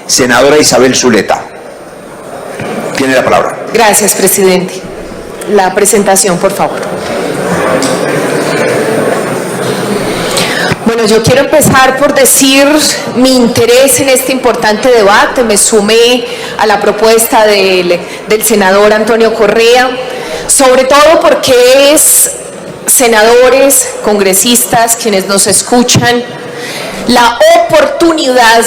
Senadora Isabel Zuleta, tiene la palabra. Gracias, presidente. La presentación, por favor. Bueno, yo quiero empezar por decir mi interés en este importante debate. Me sumé a la propuesta del senador Antonio Correa, sobre todo porque es senadores, congresistas, quienes nos escuchan, la oportunidad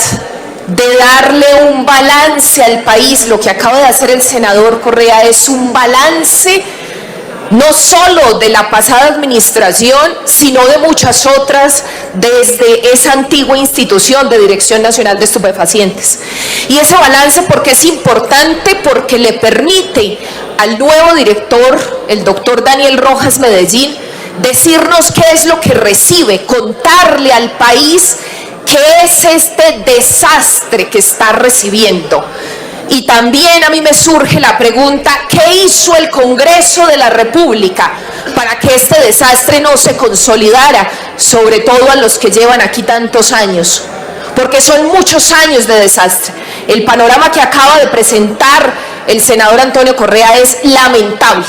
de darle un balance al país. Lo que acaba de hacer el senador Correa es un balance no solo de la pasada administración, sino de muchas otras desde esa antigua institución de Dirección Nacional de Estupefacientes. Y ese balance, porque es importante, porque le permite al nuevo director, el doctor Daniel Rojas Medellín, decirnos qué es lo que recibe, contarle al país qué es este desastre que está recibiendo. Y también a mí me surge la pregunta, ¿qué hizo el Congreso de la República para que este desastre no se consolidara, sobre todo a los que llevan aquí tantos años? Porque son muchos años de desastre. El panorama que acaba de presentar el senador Antonio Correa es lamentable,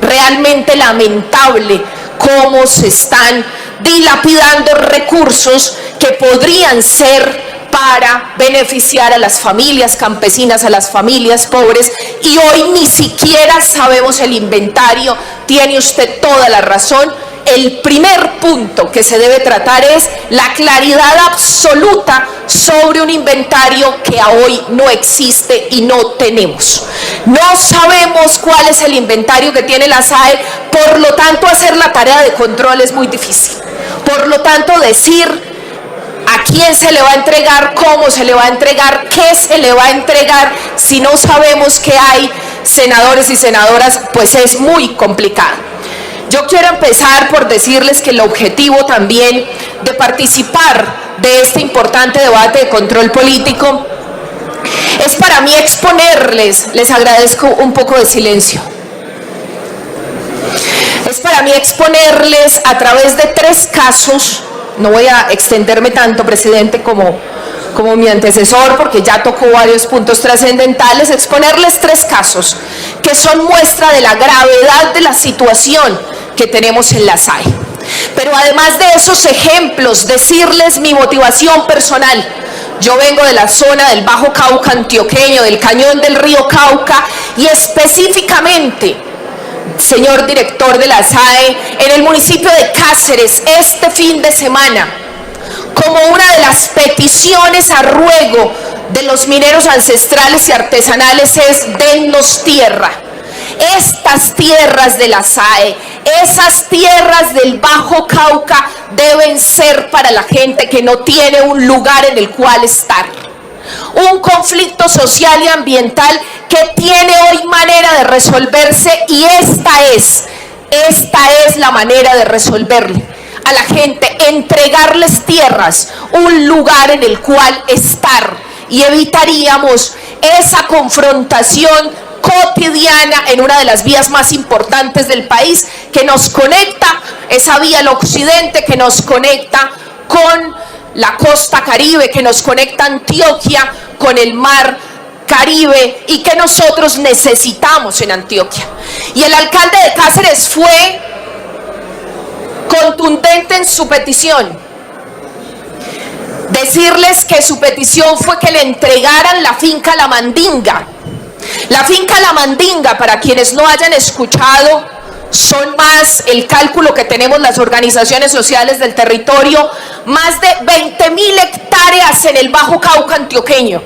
realmente lamentable, cómo se están dilapidando recursos que podrían ser para beneficiar a las familias campesinas, a las familias pobres, y hoy ni siquiera sabemos el inventario. Tiene usted toda la razón. El primer punto que se debe tratar es la claridad absoluta sobre un inventario que a hoy no existe y no tenemos. No sabemos cuál es el inventario que tiene la SAE, por lo tanto hacer la tarea de control es muy difícil. Por lo tanto, decir a quién se le va a entregar, cómo se le va a entregar, qué se le va a entregar, si no sabemos qué hay, senadores y senadoras, pues es muy complicado. Yo quiero empezar por decirles que el objetivo también de participar de este importante debate de control político es para mí exponerles, les agradezco un poco de silencio, es para mí exponerles a través de 3 casos. No voy a extenderme tanto, presidente, como mi antecesor, porque ya tocó varios puntos trascendentales, exponerles 3 casos que son muestra de la gravedad de la situación que tenemos en la SAE. Pero además de esos ejemplos, decirles mi motivación personal. Yo vengo de la zona del Bajo Cauca antioqueño, del cañón del río Cauca, y específicamente, señor director de la SAE, en el municipio de Cáceres, este fin de semana, como una de las peticiones a ruego de los mineros ancestrales y artesanales es: dennos tierra. Estas tierras de la SAE, esas tierras del Bajo Cauca deben ser para la gente que no tiene un lugar en el cual estar. Un conflicto social y ambiental que tiene hoy manera de resolverse, y esta es la manera de resolverle a la gente: entregarles tierras, un lugar en el cual estar, y evitaríamos esa confrontación cotidiana en una de las vías más importantes del país, que nos conecta, esa vía al occidente que nos conecta con la costa caribe, que nos conecta Antioquia con el mar Caribe, y que nosotros necesitamos en Antioquia. Y el alcalde de Cáceres fue contundente en su petición. Decirles que su petición fue que le entregaran la finca La Mandinga. La finca La Mandinga, para quienes no hayan escuchado, son más, el cálculo que tenemos las organizaciones sociales del territorio, más de 20.000 hectáreas en el Bajo Cauca antioqueño.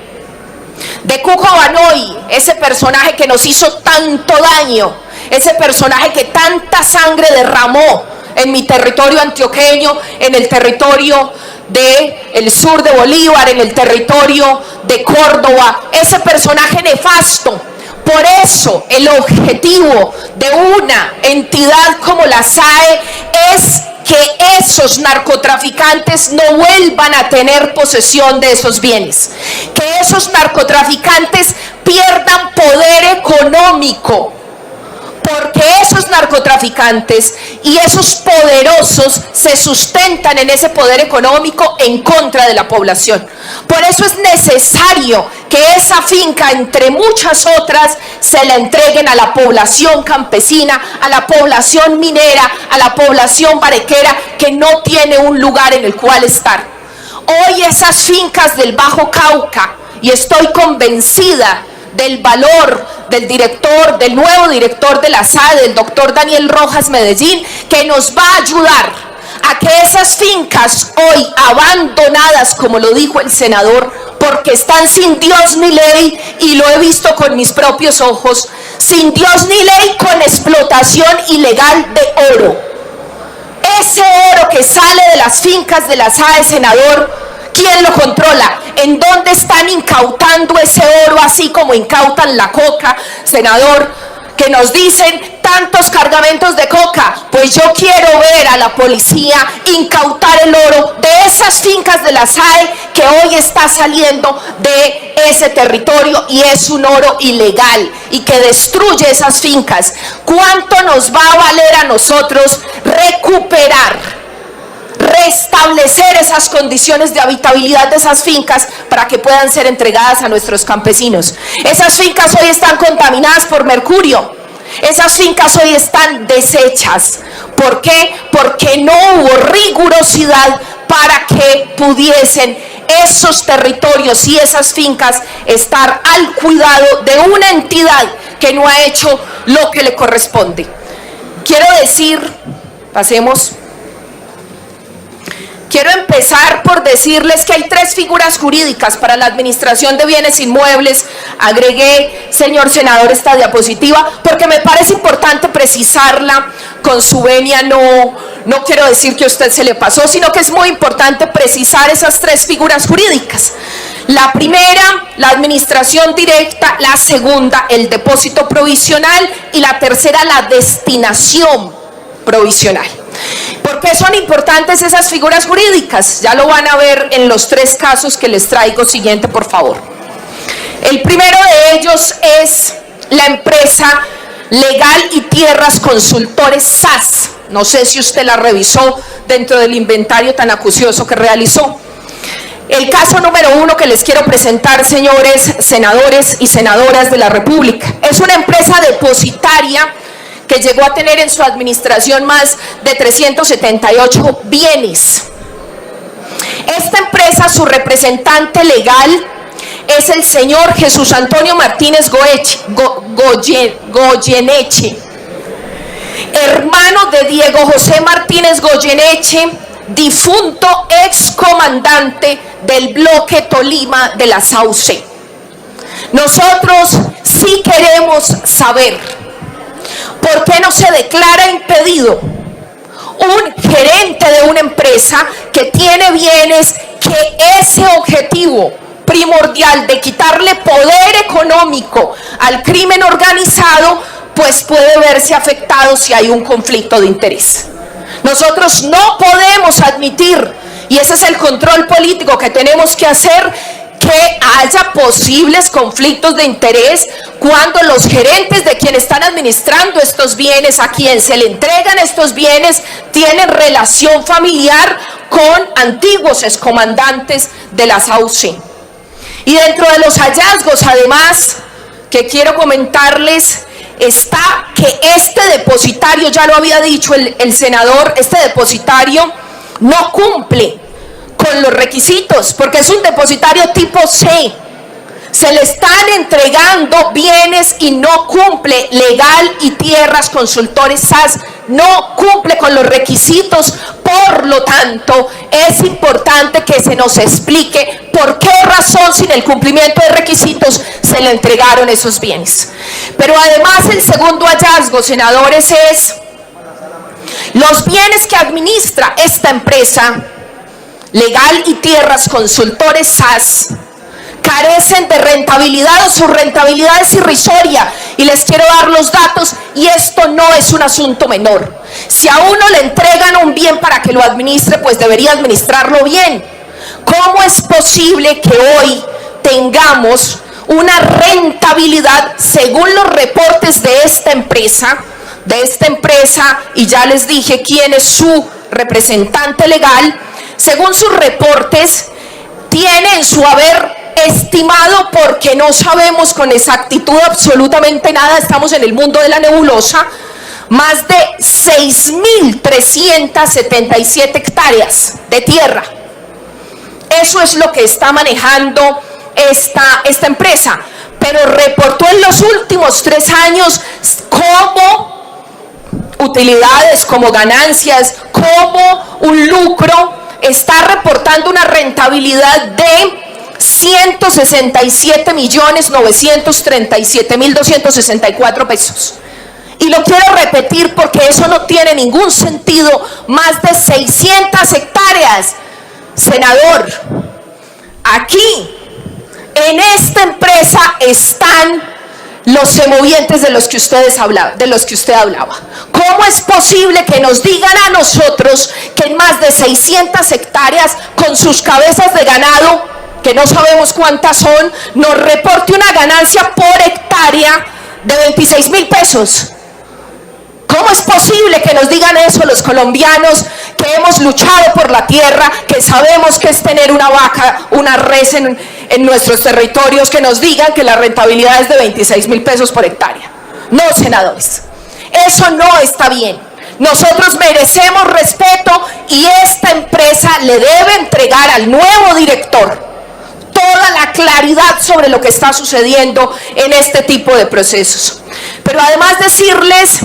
De Cuco Banoy, ese personaje que nos hizo tanto daño, ese personaje que tanta sangre derramó en mi territorio antioqueño, en el territorio del sur de Bolívar, en el territorio de Córdoba, ese personaje nefasto. Por eso el objetivo de una entidad como la SAE es que esos narcotraficantes no vuelvan a tener posesión de esos bienes, que esos narcotraficantes pierdan poder económico, porque esos narcotraficantes y esos poderosos se sustentan en ese poder económico en contra de la población. Por eso es necesario que esa finca, entre muchas otras, se la entreguen a la población campesina, a la población minera, a la población barequera, que no tiene un lugar en el cual estar. Hoy esas fincas del Bajo Cauca, y estoy convencida del valor del nuevo director de la SAE, del doctor Daniel Rojas Medellín, que nos va a ayudar a que esas fincas hoy abandonadas, como lo dijo el senador, porque están sin Dios ni ley, y lo he visto con mis propios ojos, sin Dios ni ley, con explotación ilegal de oro. Ese oro que sale de las fincas de la SAE, senador, ¿quién lo controla? ¿En dónde están incautando ese oro, así como incautan la coca, senador? Que nos dicen tantos cargamentos de coca. Pues yo quiero ver a la policía incautar el oro de esas fincas de la SAE que hoy está saliendo de ese territorio, y es un oro ilegal y que destruye esas fincas. ¿Cuánto nos va a valer a nosotros recuperar, restablecer esas condiciones de habitabilidad de esas fincas para que puedan ser entregadas a nuestros campesinos? Esas fincas hoy están contaminadas por mercurio. Esas fincas hoy están deshechas. ¿Por qué? Porque no hubo rigurosidad para que pudiesen esos territorios y esas fincas estar al cuidado de una entidad que no ha hecho lo que le corresponde. Quiero empezar por decirles que hay 3 figuras jurídicas para la administración de bienes inmuebles. Agregué, señor senador, esta diapositiva porque me parece importante precisarla con su venia. No quiero decir que a usted se le pasó, sino que es muy importante precisar esas 3 figuras jurídicas. La primera, la administración directa; la segunda, el depósito provisional; y la tercera, la destinación provisional. ¿Por qué son importantes esas figuras jurídicas? Ya lo van a ver en los 3 casos que les traigo. Siguiente, por favor. El primero de ellos es la empresa Legal y Tierras Consultores SAS. No sé si usted la revisó dentro del inventario tan acucioso que realizó. El caso número 1 que les quiero presentar, señores senadores y senadoras de la República, es una empresa depositaria que llegó a tener en su administración más de 378 bienes. Esta empresa, su representante legal es el señor Jesús Antonio Martínez Goyeneche, hermano de Diego José Martínez Goyeneche, difunto excomandante del bloque Tolima de la Sauce. Nosotros sí queremos saber por qué no se declara impedido un gerente de una empresa que tiene bienes, que ese objetivo primordial de quitarle poder económico al crimen organizado, pues puede verse afectado si hay un conflicto de interés. Nosotros no podemos admitir, y ese es el control político que tenemos que hacer, que haya posibles conflictos de interés cuando los gerentes de quienes están administrando estos bienes, a quien se le entregan estos bienes, tienen relación familiar con antiguos excomandantes de la SAUCE. Y dentro de los hallazgos, además, que quiero comentarles, está que este depositario, ya lo había dicho el senador, este depositario no cumple con los requisitos, porque es un depositario tipo C. Se le están entregando bienes y no cumple. Legal y Tierras Consultores SAS no cumple con los requisitos. Por lo tanto, es importante que se nos explique por qué razón, sin el cumplimiento de requisitos, se le entregaron esos bienes. Pero además, el segundo hallazgo, senadores, es los bienes que administra esta empresa Legal y Tierras Consultores SAS carecen de rentabilidad, o su rentabilidad es irrisoria, y les quiero dar los datos, y esto no es un asunto menor. Si a uno le entregan un bien para que lo administre, pues debería administrarlo bien. ¿Cómo es posible que hoy tengamos una rentabilidad, según los reportes de esta empresa, de esta empresa, y ya les dije quién es su representante legal, según sus reportes, tiene en su haber estimado, porque no sabemos con exactitud absolutamente nada, estamos en el mundo de la nebulosa, más de 6.377 hectáreas de tierra. Eso es lo que está manejando esta empresa, pero reportó en los últimos 3 años como utilidades, como ganancias, como un lucro. Está reportando una rentabilidad de 167.937.264 pesos. Y lo quiero repetir porque eso no tiene ningún sentido. Más de 600 hectáreas. Senador, aquí, en esta empresa están los semovientes de los que usted hablaba. ¿Cómo es posible que nos digan a nosotros que en más de 600 hectáreas, con sus cabezas de ganado, que no sabemos cuántas son, nos reporte una ganancia por hectárea de 26.000 pesos? ¿Cómo es posible que nos digan eso los colombianos que hemos luchado por la tierra, que sabemos que es tener una vaca, una res en nuestros territorios, que nos digan que la rentabilidad es de 26.000 pesos por hectárea? No, senadores, eso no está bien. Nosotros merecemos respeto y esta empresa le debe entregar al nuevo director toda la claridad sobre lo que está sucediendo en este tipo de procesos. Pero además decirles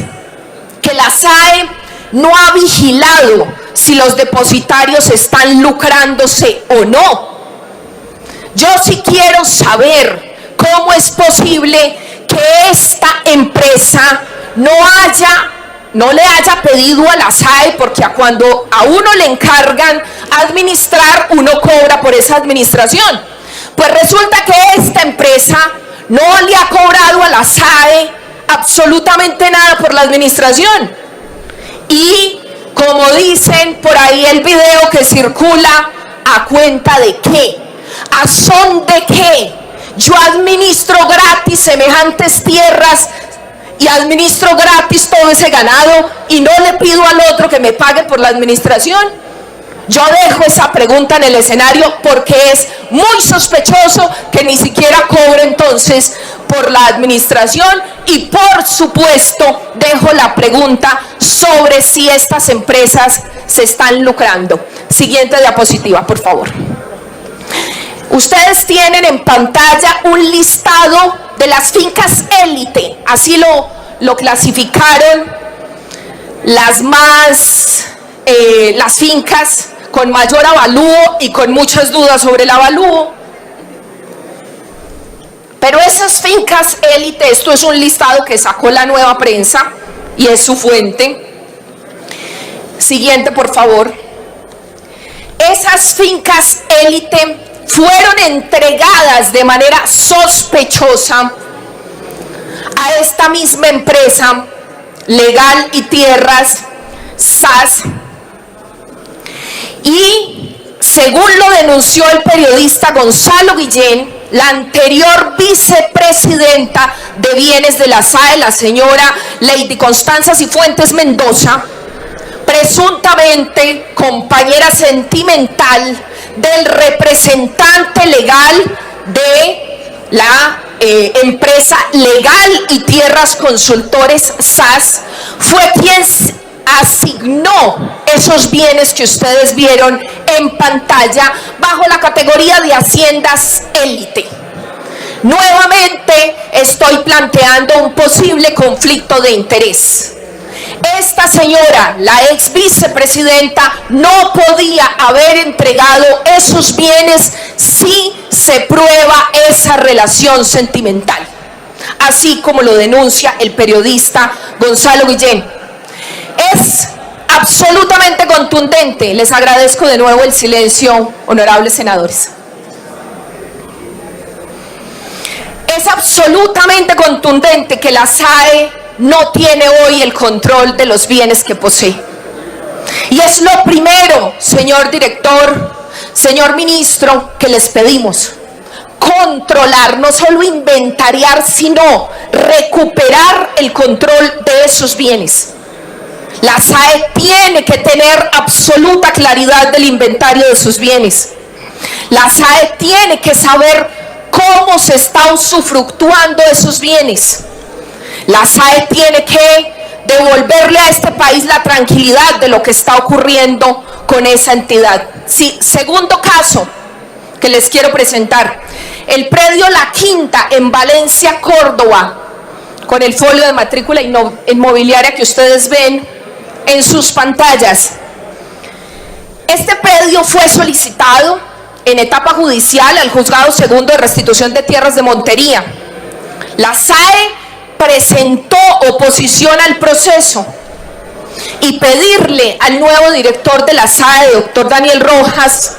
que la SAE no ha vigilado si los depositarios están lucrándose o no. Yo sí quiero saber cómo es posible que esta empresa no le haya pedido a la SAE, porque cuando a uno le encargan administrar, uno cobra por esa administración. Pues resulta que esta empresa no le ha cobrado a la SAE absolutamente nada por la administración. Y como dicen por ahí el video que circula, ¿a cuenta de qué? ¿A son de qué? Yo administro gratis semejantes tierras y administro gratis todo ese ganado y no le pido al otro que me pague por la administración. Yo dejo esa pregunta en el escenario porque es muy sospechoso que ni siquiera cobre entonces por la administración. Y por supuesto dejo la pregunta sobre si estas empresas se están lucrando. Siguiente diapositiva, por favor. Ustedes tienen en pantalla un listado de las fincas élite, así lo clasificaron las fincas con mayor avalúo y con muchas dudas sobre el avalúo. Pero esas fincas élite, esto es un listado que sacó la Nueva Prensa y es su fuente. Siguiente, por favor. Esas fincas élite fueron entregadas de manera sospechosa a esta misma empresa Legal y Tierras, SAS, y según lo denunció el periodista Gonzalo Guillén, la anterior vicepresidenta de bienes de la SAE, la señora Lady Constanza Cifuentes Mendoza, presuntamente compañera sentimental del representante legal de la empresa Legal y Tierras Consultores SAS, fue quien asignó esos bienes que ustedes vieron en pantalla bajo la categoría de haciendas élite. Nuevamente estoy planteando un posible conflicto de interés. Esta señora, la ex vicepresidenta, no podía haber entregado esos bienes si se prueba esa relación sentimental, así como lo denuncia el periodista Gonzalo Guillén. Es absolutamente contundente. Les agradezco de nuevo el silencio, honorables senadores. Es absolutamente contundente que la SAE no tiene hoy el control de los bienes que posee. Y es lo primero, señor director, señor ministro, que les pedimos. controlar, no solo inventariar, sino recuperar el control de esos bienes. La SAE tiene que tener absoluta claridad del inventario de sus bienes. La SAE tiene que saber cómo se está usufructuando esos bienes. La SAE tiene que devolverle a este país la tranquilidad de lo que está ocurriendo con esa entidad. Sí, segundo caso que les quiero presentar, el predio La Quinta en Valencia, Córdoba, con el folio de matrícula inmobiliaria que ustedes ven en sus pantallas. Este predio fue solicitado en etapa judicial al Juzgado Segundo de Restitución de Tierras de Montería. La SAE presentó oposición al proceso y pedirle al nuevo director de la SAE, doctor Daniel Rojas,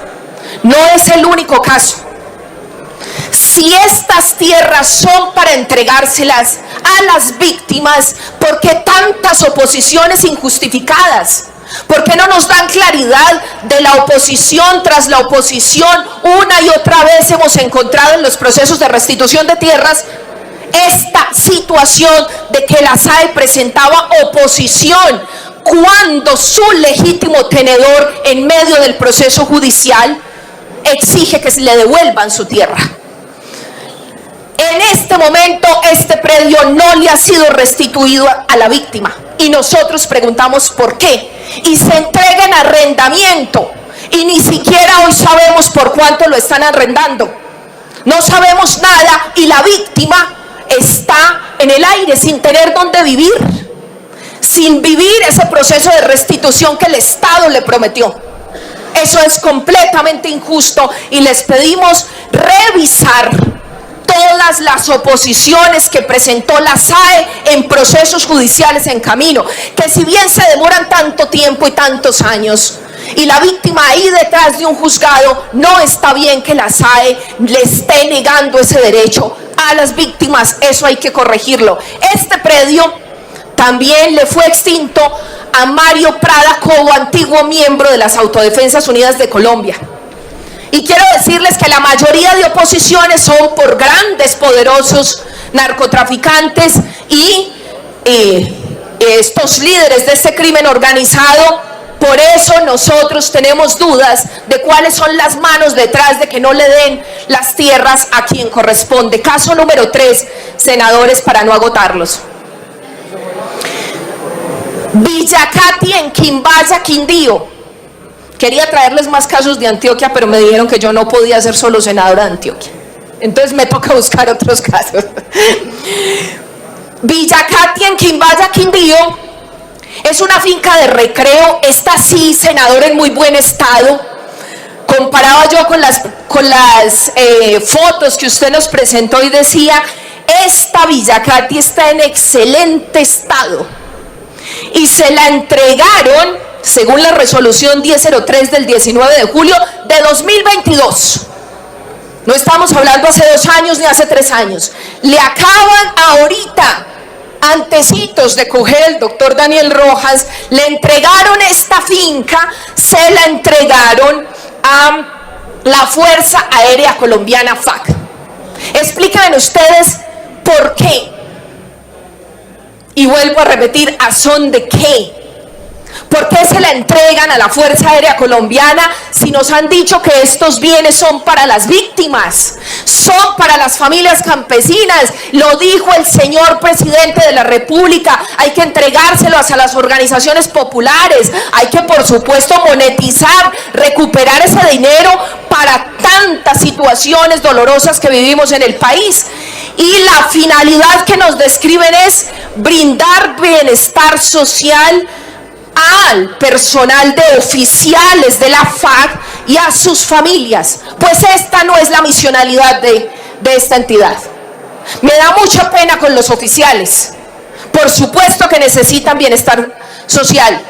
no es el único caso. Si estas tierras son para entregárselas a las víctimas, ¿por qué tantas oposiciones injustificadas? ¿Por qué no nos dan claridad de la oposición tras la oposición? Una y otra vez hemos encontrado en los procesos de restitución de tierras esta situación de que la SAE presentaba oposición cuando su legítimo tenedor en medio del proceso judicial exige que se le devuelvan su tierra. En este momento este predio no le ha sido restituido a la víctima y nosotros preguntamos por qué, y se entrega en arrendamiento y ni siquiera hoy sabemos por cuánto lo están arrendando. No sabemos nada y la víctima está en el aire sin tener dónde vivir, sin vivir ese proceso de restitución que el Estado le prometió. Eso es completamente injusto y les pedimos revisar todas las oposiciones que presentó la SAE en procesos judiciales en camino, que si bien se demoran tanto tiempo y tantos años, y la víctima ahí detrás de un juzgado, no está bien que la SAE le esté negando ese derecho a las víctimas. Eso hay que corregirlo. Este predio también le fue extinto a Mario Prada Cobo, antiguo miembro de las Autodefensas Unidas de Colombia. Y quiero decirles que la mayoría de oposiciones son por grandes, poderosos narcotraficantes y estos líderes de este crimen organizado. Por eso nosotros tenemos dudas de cuáles son las manos detrás de que no le den las tierras a quien corresponde. Caso número 3, senadores, para no agotarlos. Villacati en Quimbaya, Quindío. Quería traerles más casos de Antioquia, pero me dijeron que yo no podía ser solo senadora de Antioquia. Entonces me toca buscar otros casos. Villacati en Quimbaya, Quindío. Es una finca de recreo, esta sí, senador, en muy buen estado. Comparaba yo con las fotos que usted nos presentó y decía, esta Villacati está en excelente estado. Y se la entregaron, según la resolución 1003 del 19 de julio de 2022. No estamos hablando hace 2 años ni hace 3 años. Le acaban ahorita, antecitos de coger el doctor Daniel Rojas, le entregaron esta finca, se la entregaron a la Fuerza Aérea Colombiana, FAC. Explíquenme ustedes por qué. Y vuelvo a repetir, ¿a son de qué? ¿Por qué se la entregan a la Fuerza Aérea Colombiana si nos han dicho que estos bienes son para las víctimas, son para las familias campesinas? Lo dijo el señor presidente de la República, hay que entregárselos a las organizaciones populares, hay que por supuesto monetizar, recuperar ese dinero para tantas situaciones dolorosas que vivimos en el país. Y la finalidad que nos describen es brindar bienestar social al personal de oficiales de la FAC y a sus familias. Pues esta no es la misionalidad de esta entidad. Me da mucha pena con los oficiales. Por supuesto que necesitan bienestar social,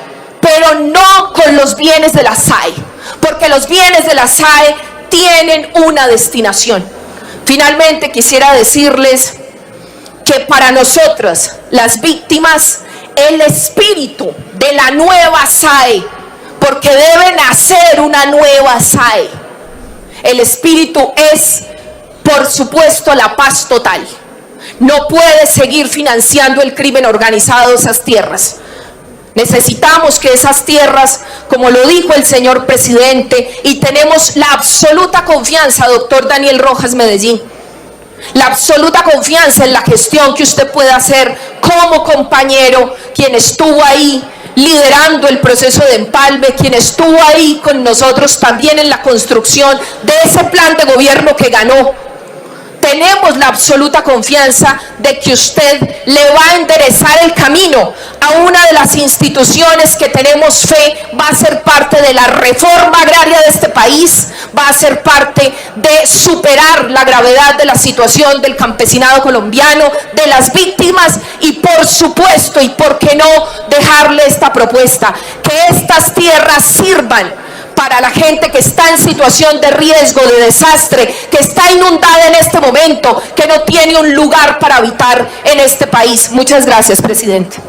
pero no con los bienes de la SAE, porque los bienes de la SAE tienen una destinación. Finalmente quisiera decirles que para nosotros, las víctimas, el espíritu de la nueva SAE, porque debe nacer una nueva SAE, el espíritu es por supuesto, la paz total. No puede seguir financiando el crimen organizado esas tierras. Necesitamos que esas tierras, como lo dijo el señor presidente, y tenemos la absoluta confianza, doctor Daniel Rojas Medellín, la absoluta confianza en la gestión que usted puede hacer como compañero, quien estuvo ahí liderando el proceso de empalme, quien estuvo ahí con nosotros también en la construcción de ese plan de gobierno que ganó. Tenemos la absoluta confianza de que usted le va a enderezar el camino a una de las instituciones que tenemos fe va a ser parte de la reforma agraria de este país, va a ser parte de superar la gravedad de la situación del campesinado colombiano, de las víctimas y por supuesto, y por qué no, dejarle esta propuesta, que estas tierras sirvan para la gente que está en situación de riesgo, de desastre, que está inundada en este momento, que no tiene un lugar para habitar en este país. Muchas gracias, presidente.